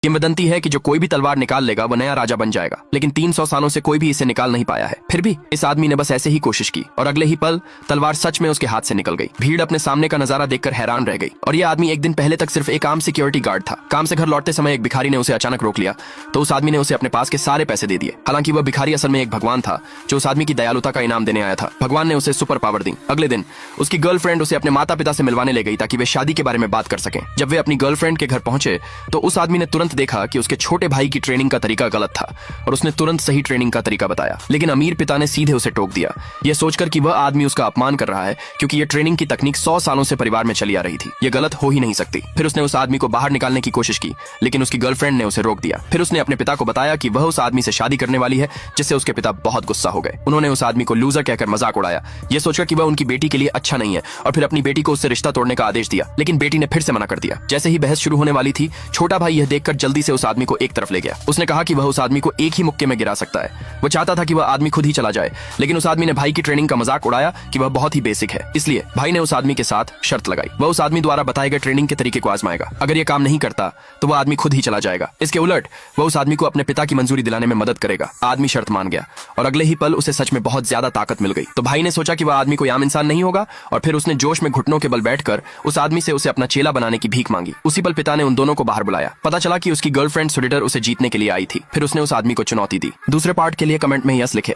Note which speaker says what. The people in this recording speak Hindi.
Speaker 1: किंवदंती है कि जो कोई भी तलवार निकाल लेगा वो नया राजा बन जाएगा, लेकिन 300 सालों से कोई भी इसे निकाल नहीं पाया है। फिर भी इस आदमी ने बस ऐसे ही कोशिश की और अगले ही पल तलवार सच में उसके हाथ से निकल गई। भीड़ अपने सामने का नजारा देखकर हैरान रह गई। और ये आदमी एक दिन पहले तक सिर्फ एक आम सिक्योरिटी गार्ड था। काम से घर लौटते समय एक भिखारी ने उसे अचानक रोक लिया तो उस आदमी ने उसे अपने पास के सारे पैसे दे दिए। हालांकि वह भिखारी असल में एक भगवान था जो उस आदमी की दयालुता का इनाम देने आया था। भगवान ने उसे सुपर पावर दी। अगले दिन उसकी गर्लफ्रेंड उसे अपने माता पिता से मिलवाने ले गई ताकि वे शादी के बारे में बात कर सकें। जब वे अपनी गर्लफ्रेंड के घर पहुंचे तो उस आदमी ने तुरंत देखा कि उसके छोटे भाई की ट्रेनिंग का तरीका गलत था और उसने तुरंत सही ट्रेनिंग का तरीका बताया। लेकिन अमीर पिता ने सीधे उसे टोक दिया, यह सोचकर कि वह आदमी उसका अपमान कर रहा है क्योंकि यह ट्रेनिंग की तकनीक 100 सालों से परिवार में चली आ रही थी। यह गलत हो ही नहीं सकती। फिर उसने उस आदमी को बाहर निकालने की कोशिश की लेकिन उसकी गर्लफ्रेंड ने उसे रोक दिया। फिर उसने अपने पिता को बताया कि वह उस आदमी से शादी करने वाली है, जिससे उसके पिता बहुत गुस्सा हो गए। उन्होंने उस आदमी को लूजर कहकर मजाक उड़ाया, यह सोचकर कि वह उनकी बेटी के लिए अच्छा नहीं है, और फिर अपनी बेटी को उससे रिश्ता तोड़ने का आदेश दिया। लेकिन बेटी ने फिर से मना कर दिया। जैसे ही बहस शुरू होने वाली थी, छोटा भाई यह देखकर जल्दी से उस आदमी को एक तरफ ले गया। उसने कहा कि वह उस आदमी को एक ही मुक्के में गिरा सकता है। वह चाहता था कि वह आदमी खुद ही चला जाए, लेकिन उस आदमी ने भाई की ट्रेनिंग का मजाक उड़ाया कि वह बहुत ही बेसिक है। इसलिए भाई ने उस आदमी के साथ शर्त लगाई, वह उस आदमी द्वारा बताए गए ट्रेनिंग के तरीके को आजमाएगा। अगर यह काम नहीं करता तो वह आदमी खुद ही चला जाएगा। इसके उलट वह उस आदमी को अपने पिता की मंजूरी दिलाने में मदद करेगा। आदमी शर्त मान गया और अगले ही पल उसे सच में बहुत ज्यादा ताकत मिल गई। तो भाई ने सोचा कि वह आदमी कोई आम इंसान नहीं होगा और फिर उसने जोश में घुटनों के बल बैठकर उस आदमी से उसे अपना चेला बनाने की भीख मांगी। उसी पल पिता ने उन दोनों को बाहर बुलाया। पता चला कि उसकी गर्लफ्रेंड सुडिटर उसे जीतने के लिए आई थी। फिर उसने उस आदमी को चुनौती दी। दूसरे पार्ट के लिए कमेंट में यस लिखे।